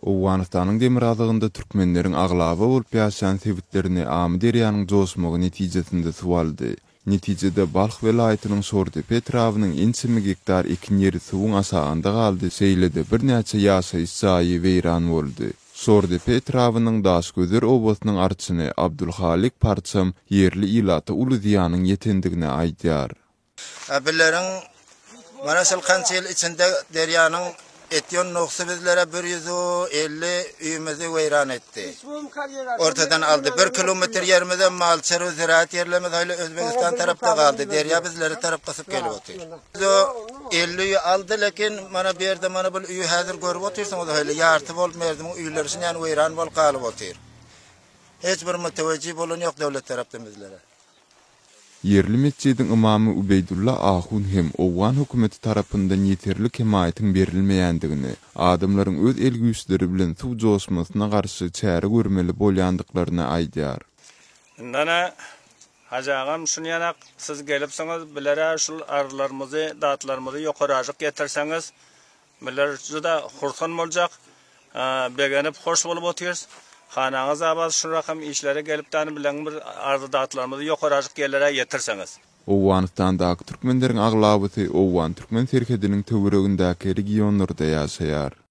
Owganystanyň Demirazygynda türkmenleriň aglaba bolup ýaşaýan sebitlerini amy derýanyň josmagy netijesinde suwaldy. Netijede Balx welaýatynyň Sordepe etrawynyň inçimi hektar ekin ýeri suwuň asagynda galdy. Seýlede bir näçe ýaşaýyş jaýy weýran boldy. Sordepe etrawynyň Daşgözer obasynyň arçyny Abdulhalik Parçam ýerli ilata Uludyanyň ýetendigine aýdýar. Abilerin mana şol kança ýyl içinde derýanyň etýän noqsy bizlere 150 üýmizi weýran etdi. Ortadan aldy. 1 kilometr ýerimize malçary ziraat ýerlerimiz haýly Özbekistan tarapda galdy. Derýa bizleri tarap gasyp gelip otyr. 50 aldy lekin mana bu ýerde mana bu üýü häzir görüp otyrsaňyz haýly ýarty bolup merdimin üýleri ýany weýran bolup galyp otyr. Hiç bir mütewejji bolan ýok döwlet tarapdan bizlere. Yerli mescidin imamy Ubeydullah Ahun hem Owgan hökümeti tarapyndan ýeterli kemaýetin berilmeýändigini, adamlaryň öz elgüýçleri bilen suw josmasyna garşy çäre görmeli bolýandyklaryny aýdýar. Nana hajagam şunu ýanak siz gelipsiňiz bilere şul arlarymyzy, datlarymyzy ýokarajyk getirseňiz, biler juda hursan boljak, begenip hoş bolup otyrs. Hanaňyz abaz şu rakam işlere gelip tany bilen bir arzydatlarymyzy ýokarajyk yerlere ýetirseňiz. Owganystandaky türkmenleriň aglabysy Owgan türkmen serkediniň töweregindäki regionlarda ýaşaýar.